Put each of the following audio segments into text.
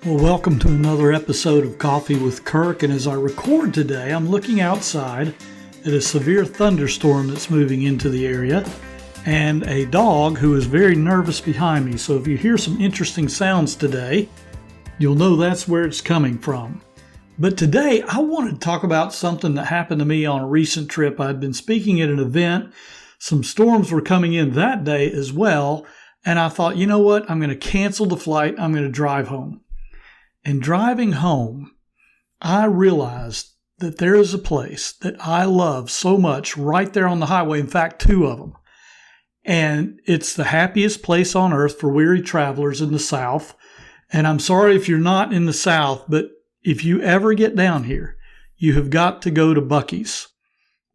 Well, welcome to another episode of Coffee with Kirk, and as I record today, I'm looking outside at a severe thunderstorm that's moving into the area, and a dog who is very nervous behind me. So if you hear some interesting sounds today, you'll know that's where it's coming from. But today, I wanted to talk about something that happened to me on a recent trip. I'd been speaking at an event. Some storms were coming in that day as well, and I thought, you know what? I'm going to cancel the flight. I'm going to drive home. And driving home, I realized that there is a place that I love so much right there on the highway. In fact, two of them. And it's the happiest place on earth for weary travelers in the South. And I'm sorry if you're not in the South, but if you ever get down here, you have got to go to Buc-ee's.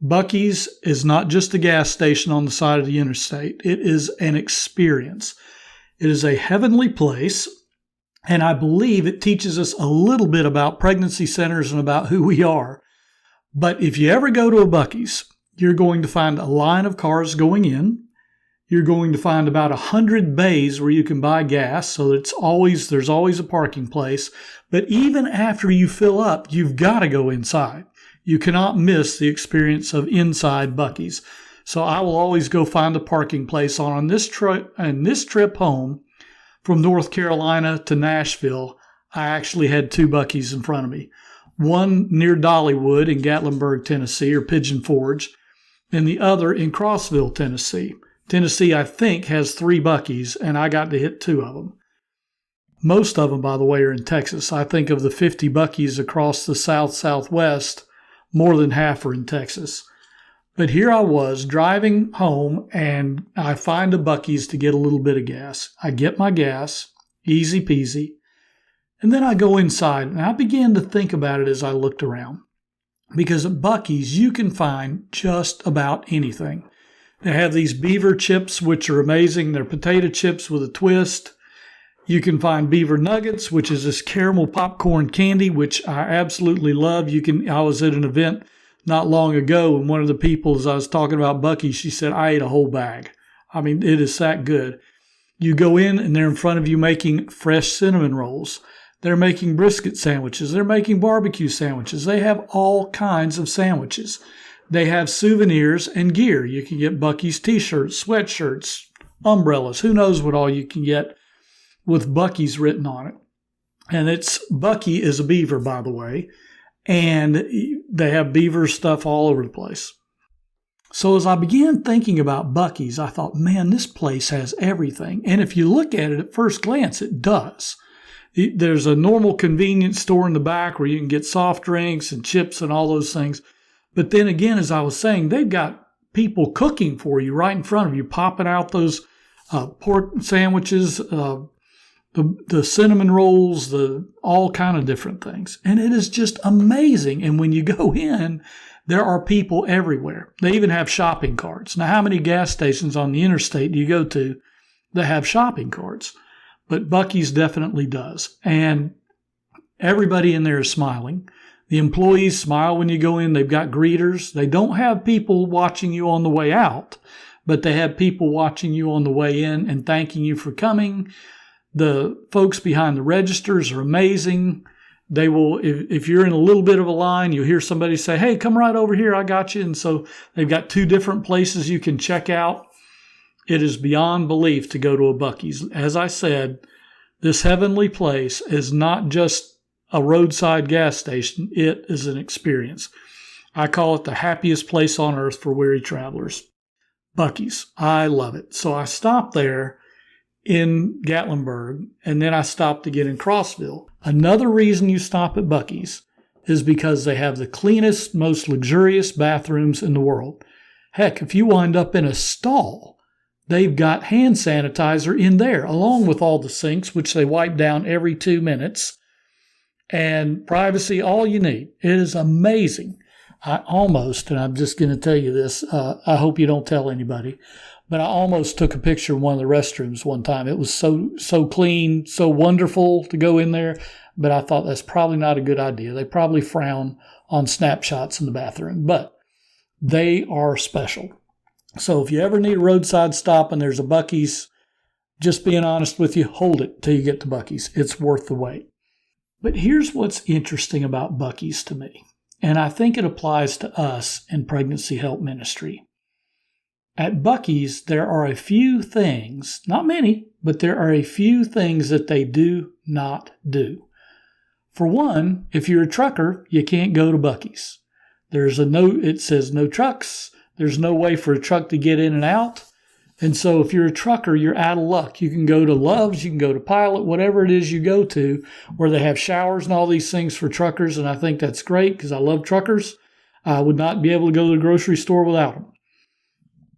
Buc-ee's is not just a gas station on the side of the interstate. It is an experience. It is a heavenly place. And I believe it teaches us a little bit about pregnancy centers and about who we are. But if you ever go to a Buc-ee's, you're going to find a line of cars going in. You're going to find about 100 bays where you can buy gas, so there's always a parking place. But even after you fill up, you've got to go inside. You cannot miss the experience of inside Buc-ee's. So I will always go find a parking place on this trip home. From North Carolina to Nashville, I actually had two Buc-ee's in front of me. One near Dollywood in Gatlinburg, Tennessee, or Pigeon Forge, and the other in Crossville, Tennessee. Tennessee, I think, has three Buc-ee's, and I got to hit two of them. Most of them, by the way, are in Texas. I think of the 50 Buc-ee's across the Southwest, more than half are in Texas. But here I was driving home, and I find a Buc-ee's to get a little bit of gas. I get my gas, easy peasy, and then I go inside, and I began to think about it as I looked around. Because at Buc-ee's, you can find just about anything. They have these beaver chips, which are amazing. They're potato chips with a twist. You can find beaver nuggets, which is this caramel popcorn candy, which I absolutely love. I was at an event not long ago, and one of the people, as I was talking about Buc-ee's, she said, I ate a whole bag. I mean, it is that good. You go in, and they're in front of you making fresh cinnamon rolls. They're making brisket sandwiches. They're making barbecue sandwiches. They have all kinds of sandwiches. They have souvenirs and gear. You can get Buc-ee's t-shirts, sweatshirts, umbrellas. Who knows what all you can get with Buc-ee's written on it. And Buc-ee is a beaver, by the way. And they have beaver stuff all over the place. So as I began thinking about Buc-ee's, I thought, man, this place has everything. And if you look at it at first glance, it does. There's a normal convenience store in the back where you can get soft drinks and chips and all those things. But then again, as I was saying, they've got people cooking for you right in front of you, popping out those pork sandwiches, the cinnamon rolls, all kind of different things. And it is just amazing. And when you go in, there are people everywhere. They even have shopping carts. Now, how many gas stations on the interstate do you go to that have shopping carts? But Buc-ee's definitely does. And everybody in there is smiling. The employees smile when you go in. They've got greeters. They don't have people watching you on the way out, but they have people watching you on the way in and thanking you for coming. The folks behind the registers are amazing. They will, if you're in a little bit of a line, you'll hear somebody say, hey, come right over here. I got you. And so they've got two different places you can check out. It is beyond belief to go to a Buc-ee's. As I said, this heavenly place is not just a roadside gas station. It is an experience. I call it the happiest place on earth for weary travelers. Buc-ee's. I love it. So I stopped there in Gatlinburg, and then I stopped again in Crossville. Another reason you stop at Buc-ee's is because they have the cleanest, most luxurious bathrooms in the world. Heck, if you wind up in a stall, they've got hand sanitizer in there, along with all the sinks, which they wipe down every 2 minutes, and privacy, all you need. It is amazing. And I'm just going to tell you this, I hope you don't tell anybody, but I almost took a picture in one of the restrooms one time. It was so clean, so wonderful to go in there, but I thought that's probably not a good idea. They probably frown on snapshots in the bathroom, but they are special. So if you ever need a roadside stop and there's a Buc-ee's, just being honest with you, hold it till you get to Buc-ee's. It's worth the wait. But here's what's interesting about Buc-ee's to me, and I think it applies to us in pregnancy help ministry. At Buc-ee's, there are a few things, not many, but there are a few things that they do not do. For one, if you're a trucker, you can't go to Buc-ee's. There's a note, it says no trucks. There's no way for a truck to get in and out. And so if you're a trucker, you're out of luck. You can go to Love's, you can go to Pilot, whatever it is you go to, where they have showers and all these things for truckers. And I think that's great because I love truckers. I would not be able to go to the grocery store without them.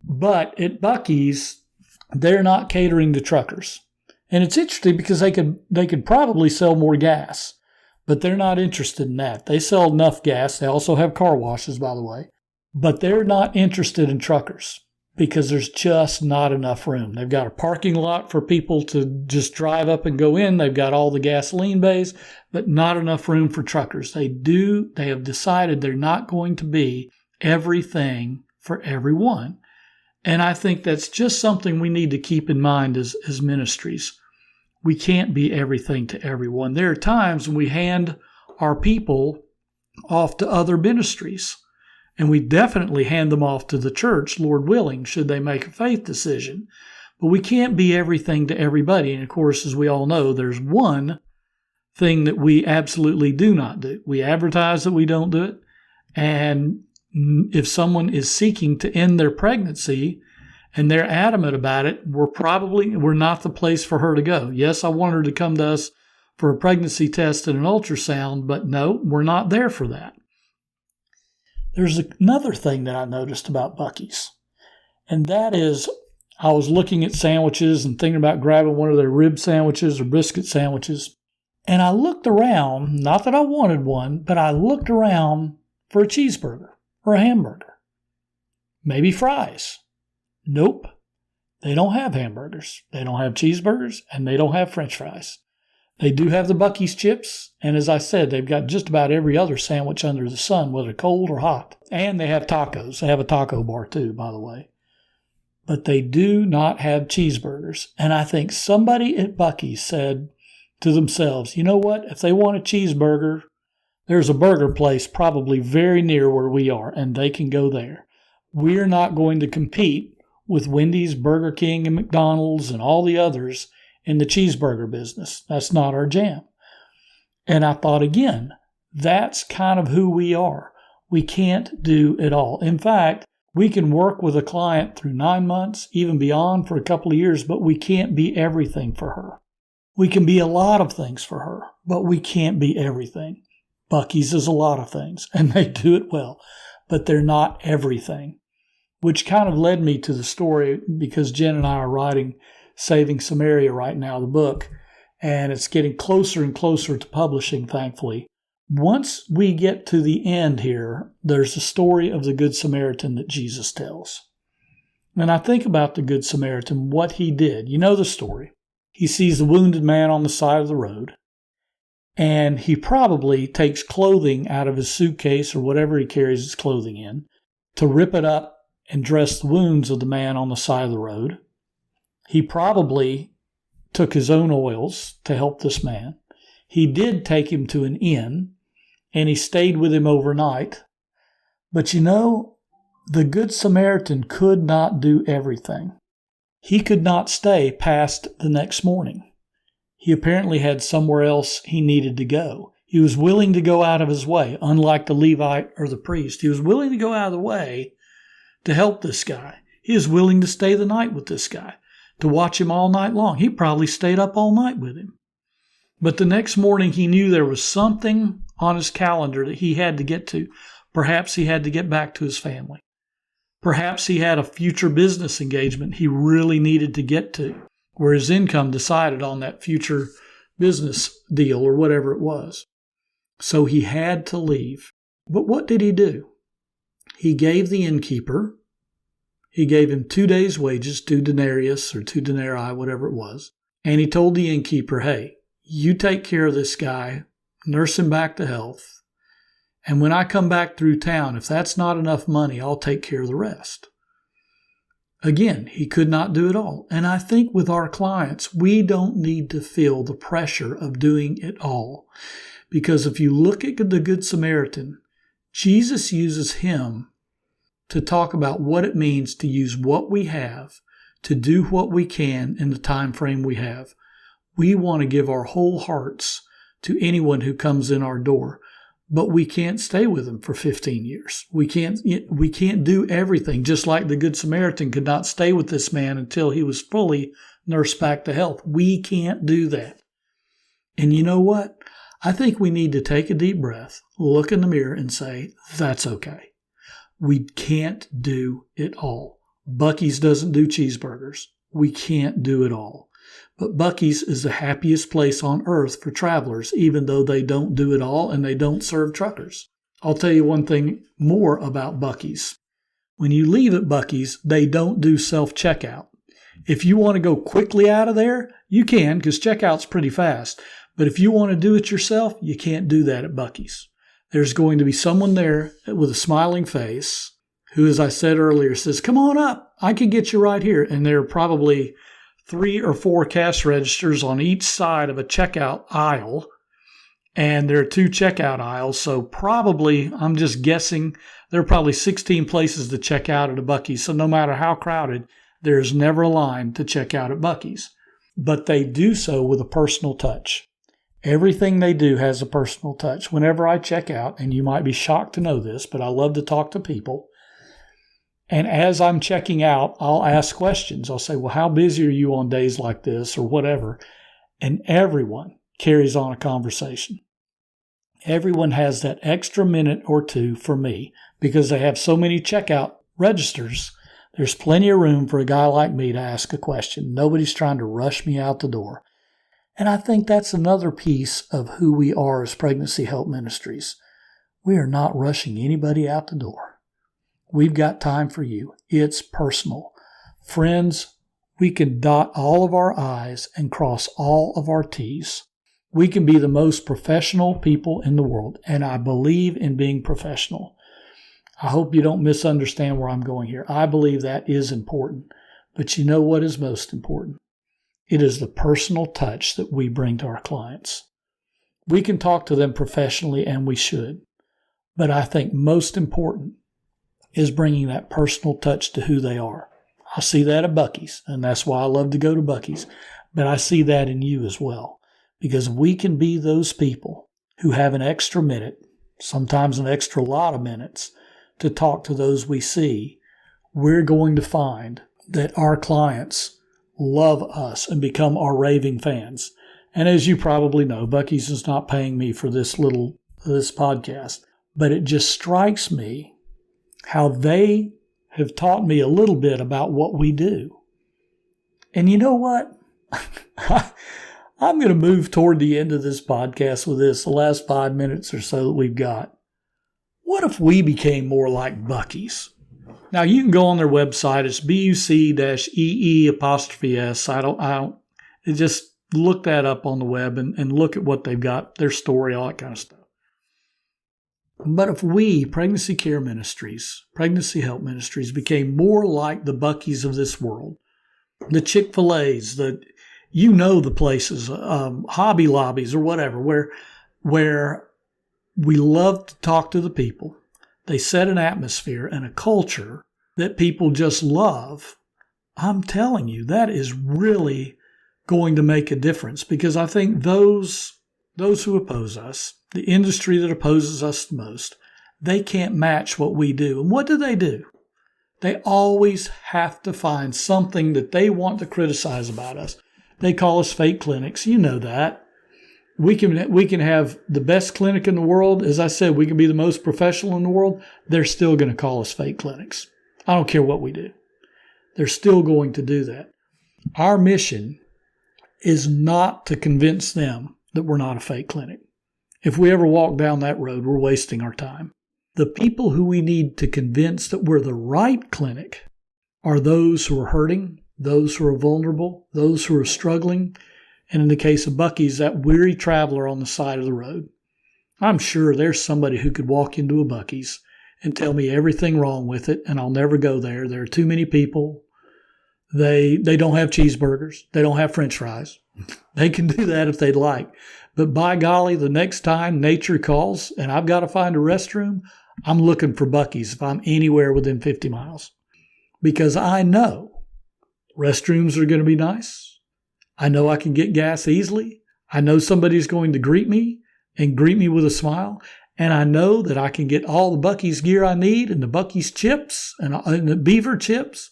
But at Buc-ee's, they're not catering to truckers. And it's interesting because they could probably sell more gas, but they're not interested in that. They sell enough gas. They also have car washes, by the way. But they're not interested in truckers because there's just not enough room. They've got a parking lot for people to just drive up and go in. They've got all the gasoline bays, but not enough room for truckers. They have decided they're not going to be everything for everyone. And I think that's just something we need to keep in mind as ministries. We can't be everything to everyone. There are times when we hand our people off to other ministries, and we definitely hand them off to the church, Lord willing, should they make a faith decision. But we can't be everything to everybody. And of course, as we all know, there's one thing that we absolutely do not do. We advertise that we don't do it. And if someone is seeking to end their pregnancy and they're adamant about it, we're not the place for her to go. Yes, I want her to come to us for a pregnancy test and an ultrasound, but no, we're not there for that. There's another thing that I noticed about Buc-ee's, and that is I was looking at sandwiches and thinking about grabbing one of their rib sandwiches or brisket sandwiches, and I looked around, not that I wanted one, but I looked around for a cheeseburger or a hamburger, maybe fries. Nope, they don't have hamburgers, they don't have cheeseburgers, and they don't have French fries. They do have the Buc-ee's chips, and as I said, they've got just about every other sandwich under the sun, whether cold or hot. And they have tacos. They have a taco bar too, by the way. But they do not have cheeseburgers. And I think somebody at Buc-ee's said to themselves, you know what, if they want a cheeseburger, there's a burger place probably very near where we are, and they can go there. We're not going to compete with Wendy's, Burger King, and McDonald's, and all the others in the cheeseburger business. That's not our jam. And I thought, again, that's kind of who we are. We can't do it all. In fact, we can work with a client through 9 months, even beyond for a couple of years, but we can't be everything for her. We can be a lot of things for her, but we can't be everything. Buc-ee's is a lot of things, and they do it well, but they're not everything. Which kind of led me to the story, because Jen and I are writing Saving Samaria right now, the book, and it's getting closer and closer to publishing, thankfully. Once we get to the end here, there's a story of the Good Samaritan that Jesus tells. And I think about the Good Samaritan, what he did. You know the story. He sees the wounded man on the side of the road, and he probably takes clothing out of his suitcase or whatever he carries his clothing in to rip it up and dress the wounds of the man on the side of the road. He probably took his own oils to help this man. He did take him to an inn, and he stayed with him overnight. But you know, the Good Samaritan could not do everything. He could not stay past the next morning. He apparently had somewhere else he needed to go. He was willing to go out of his way, unlike the Levite or the priest. He was willing to go out of the way to help this guy. He was willing to stay the night with this guy, to watch him all night long. He probably stayed up all night with him. But the next morning he knew there was something on his calendar that he had to get to. Perhaps he had to get back to his family. Perhaps he had a future business engagement he really needed to get to, where his income decided on that future business deal or whatever it was. So he had to leave. But what did he do? He gave the innkeeper, he gave him 2 days' wages, 2 denarius or 2 denarii, whatever it was. And he told the innkeeper, hey, you take care of this guy, nurse him back to health. And when I come back through town, if that's not enough money, I'll take care of the rest. Again, he could not do it all. And I think with our clients, we don't need to feel the pressure of doing it all. Because if you look at the Good Samaritan, Jesus uses him to talk about what it means to use what we have to do what we can in the time frame we have. We want to give our whole hearts to anyone who comes in our door, but we can't stay with them for 15 years. We can't do everything, just like the Good Samaritan could not stay with this man until he was fully nursed back to health. We can't do that. And you know what? I think we need to take a deep breath, look in the mirror and say, that's okay. We can't do it all. Buc-ee's doesn't do cheeseburgers. We can't do it all. But Buc-ee's is the happiest place on earth for travelers, even though they don't do it all and they don't serve truckers. I'll tell you one thing more about Buc-ee's. When you leave at Buc-ee's, they don't do self-checkout. If you want to go quickly out of there, you can, because checkout's pretty fast. But if you want to do it yourself, you can't do that at Buc-ee's. There's going to be someone there with a smiling face who, as I said earlier, says, come on up. I can get you right here. And there are probably 3 or 4 cash registers on each side of a checkout aisle. And there are 2 checkout aisles. So probably, I'm just guessing, there are probably 16 places to check out at a Buc-ee's. So no matter how crowded, there is never a line to check out at Buc-ee's. But they do so with a personal touch. Everything they do has a personal touch. Whenever I check out, and you might be shocked to know this, but I love to talk to people. And as I'm checking out, I'll ask questions. I'll say, well, how busy are you on days like this or whatever? And everyone carries on a conversation. Everyone has that extra minute or two for me because they have so many checkout registers. There's plenty of room for a guy like me to ask a question. Nobody's trying to rush me out the door. And I think that's another piece of who we are as Pregnancy Help Ministries. We are not rushing anybody out the door. We've got time for you. It's personal. Friends, we can dot all of our I's and cross all of our T's. We can be the most professional people in the world, and I believe in being professional. I hope you don't misunderstand where I'm going here. I believe that is important. But you know what is most important? It is the personal touch that we bring to our clients. We can talk to them professionally, and we should. But I think most important is bringing that personal touch to who they are. I see that at Buc-ee's, and that's why I love to go to Buc-ee's. But I see that in you as well. Because we can be those people who have an extra minute, sometimes an extra lot of minutes, to talk to those we see. We're going to find that our clients love us and become our raving fans. And as you probably know, Buc-ee's is not paying me for this podcast, but it just strikes me how they have taught me a little bit about what we do. And you know what? I'm going to move toward the end of this podcast with this, the last 5 minutes or so that we've got. What if we became more like Buc-ee's? Now, you can go on their website. It's BUC-EE''S. Just look that up on the web and look at what they've got, their story, all that kind of stuff. But if we, Pregnancy Care Ministries, Pregnancy Help Ministries, became more like the Buc-ee's of this world, the Chick-fil-A's, the places, Hobby Lobbies or whatever, where we love to talk to the people. They set an atmosphere and a culture that people just love. I'm telling you, that is really going to make a difference, because I think those who oppose us, the industry that opposes us the most, they can't match what we do. And what do? They always have to find something that they want to criticize about us. They call us fake clinics. You know that. We can have the best clinic in the world. As I said, we can be the most professional in the world. They're still going to call us fake clinics. I don't care what we do. They're still going to do that. Our mission is not to convince them that we're not a fake clinic. If we ever walk down that road, we're wasting our time. The people who we need to convince that we're the right clinic are those who are hurting, those who are vulnerable, those who are struggling, and in the case of Buc-ee's, that weary traveler on the side of the road. I'm sure there's somebody who could walk into a Buc-ee's and tell me everything wrong with it, and I'll never go there. There are too many people. They don't have cheeseburgers. They don't have French fries. They can do that if they'd like. But by golly, the next time nature calls and I've got to find a restroom, I'm looking for Buc-ee's if I'm anywhere within 50 miles. Because I know restrooms are going to be nice. I know I can get gas easily. I know somebody's going to greet me and greet me with a smile. And I know that I can get all the Buc-ee's gear I need and the Buc-ee's chips and the beaver chips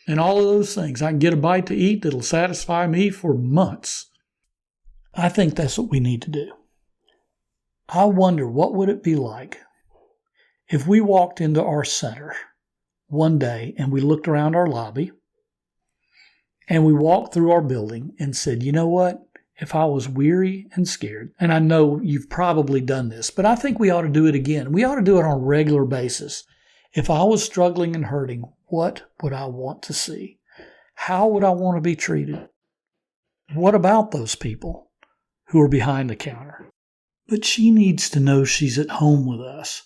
and all of those things. I can get a bite to eat that'll satisfy me for months. I think that's what we need to do. I wonder what would it be like if we walked into our center one day and we looked around our lobby and we walked through our building and said, you know what? If I was weary and scared, and I know you've probably done this, but I think we ought to do it again. We ought to do it on a regular basis. If I was struggling and hurting, what would I want to see? How would I want to be treated? What about those people who are behind the counter? But she needs to know she's at home with us.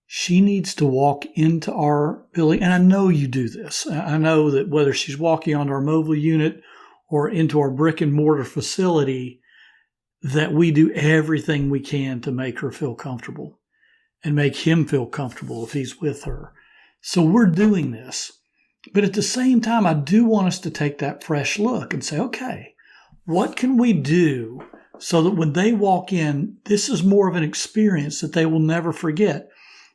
She needs to walk into our building, and I know you do this. I know that whether she's walking onto our mobile unit or into our brick and mortar facility, that we do everything we can to make her feel comfortable and make him feel comfortable if he's with her. So we're doing this. But at the same time, I do want us to take that fresh look and say, okay, what can we do so that when they walk in, this is more of an experience that they will never forget?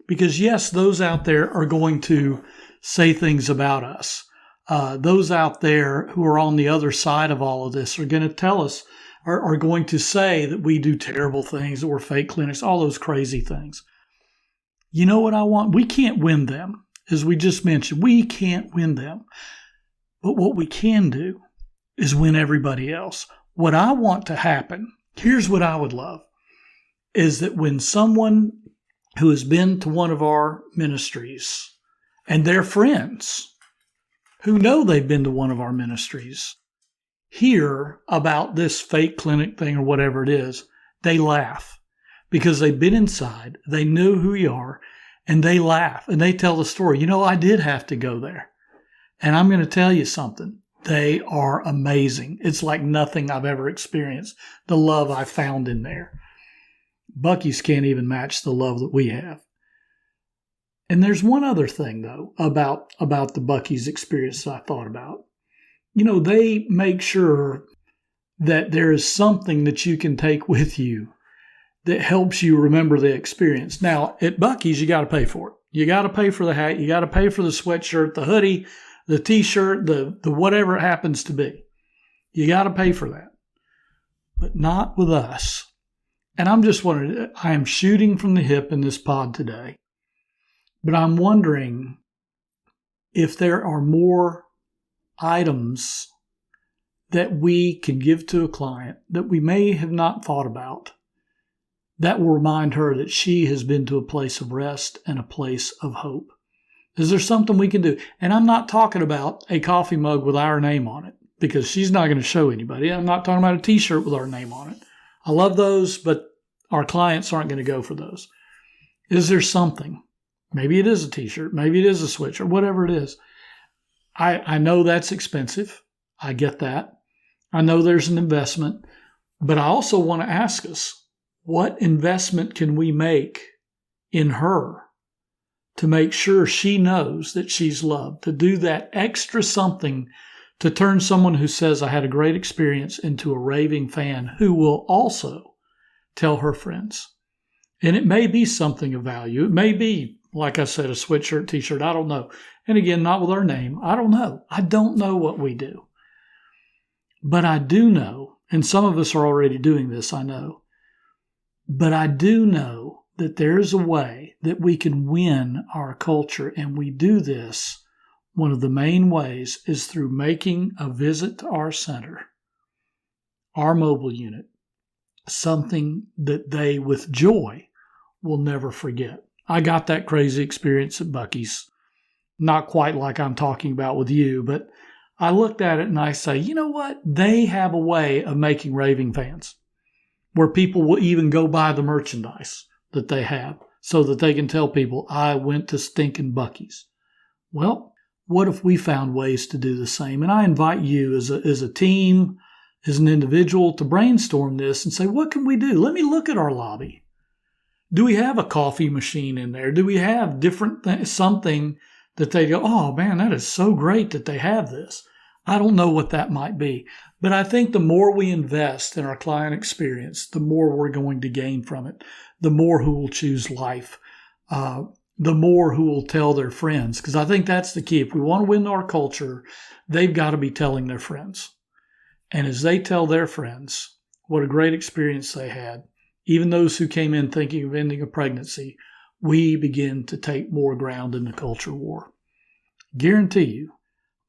Because yes, those out there are going to say things about us. Those out there who are on the other side of all of this are going to tell us, are going to say that we do terrible things, that we're fake clinics, all those crazy things. You know what I want? We can't win them. As we just mentioned, we can't win them. But what we can do is win everybody else. What I want to happen, here's what I would love, is that when someone who has been to one of our ministries and their friends who know they've been to one of our ministries hear about this fake clinic thing or whatever it is, they laugh because they've been inside, they knew who you are, and they laugh and they tell the story. You know, I did have to go there. And I'm going to tell you something. They are amazing. It's like nothing I've ever experienced. The love I found in there. Buc-ee's can't even match the love that we have. And there's one other thing, though, about the Buc-ee's experience that I thought about. You know, they make sure that there is something that you can take with you that helps you remember the experience. Now, at Buc-ee's, you got to pay for it. You got to pay for the hat. You got to pay for the sweatshirt, the hoodie, the T-shirt, the whatever it happens to be. You got to pay for that. But not with us. And I'm just wondering, I am shooting from the hip in this pod today. But I'm wondering if there are more items that we can give to a client that we may have not thought about that will remind her that she has been to a place of rest and a place of hope. Is there something we can do? And I'm not talking about a coffee mug with our name on it because she's not going to show anybody. I'm not talking about a T-shirt with our name on it. I love those, but our clients aren't going to go for those. Is there something? Maybe it is a T-shirt. Maybe it is a sweatshirt, whatever it is. I know that's expensive. I get that. I know there's an investment. But I also want to ask us, what investment can we make in her to make sure she knows that she's loved, to do that extra something to turn someone who says, I had a great experience into a raving fan who will also tell her friends. And it may be something of value. It may be, like I said, a sweatshirt, T-shirt. I don't know. And again, not with our name. I don't know. I don't know what we do. But I do know, and some of us are already doing this, I know. But I do know that there's a way that we can win our culture. And we do this. One of the main ways is through making a visit to our center, our mobile unit, something that they, with joy, will never forget. I got that crazy experience at Buc-ee's. Not quite like I'm talking about with you, but I looked at it and I say, you know what? They have a way of making raving fans where people will even go buy the merchandise that they have so that they can tell people, I went to stinking Buc-ee's. Well, what if we found ways to do the same? And I invite you as a team, as an individual, to brainstorm this and say, what can we do? Let me look at our lobby. Do we have a coffee machine in there? Do we have something that they go, oh man, that is so great that they have this? I don't know what that might be. But I think the more we invest in our client experience, the more we're going to gain from it. The more who will choose life. The more who will tell their friends. Because I think that's the key. If we want to win our culture, they've got to be telling their friends. And as they tell their friends what a great experience they had, even those who came in thinking of ending a pregnancy, we begin to take more ground in the culture war. Guarantee you,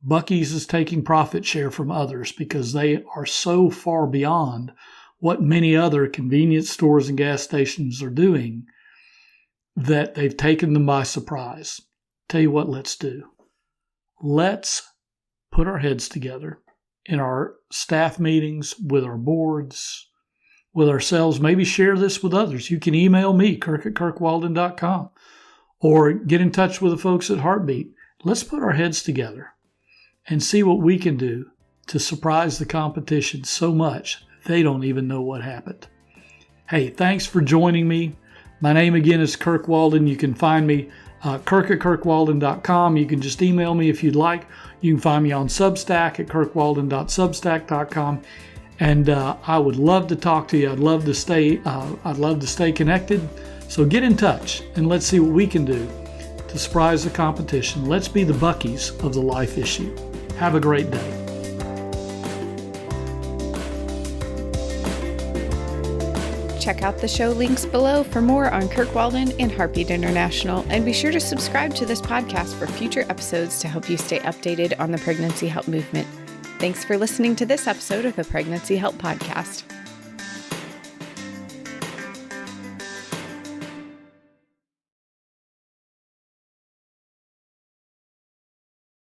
Buc-ee's is taking profit share from others because they are so far beyond what many other convenience stores and gas stations are doing that they've taken them by surprise. Tell you what, let's do. Let's put our heads together in our staff meetings, with our boards, with ourselves. Maybe share this with others. You can email me, kirk@kirkwalden.com, or get in touch with the folks at Heartbeat. Let's put our heads together and see what we can do to surprise the competition so much they don't even know what happened. Hey, thanks for joining me. My name again is Kirk Walden. You can find me Kirk@kirkwalden.com. You can just email me if you'd like. You can find me on Substack at kirkwalden.substack.com. And I would love to talk to you. I'd love to stay connected. So get in touch and let's see what we can do to surprise the competition. Let's be the Buc-ee's of the life issue. Have a great day. Check out the show links below for more on Kirk Walden and Heartbeat International, and be sure to subscribe to this podcast for future episodes to help you stay updated on the pregnancy help movement. Thanks for listening to this episode of the Pregnancy Help Podcast.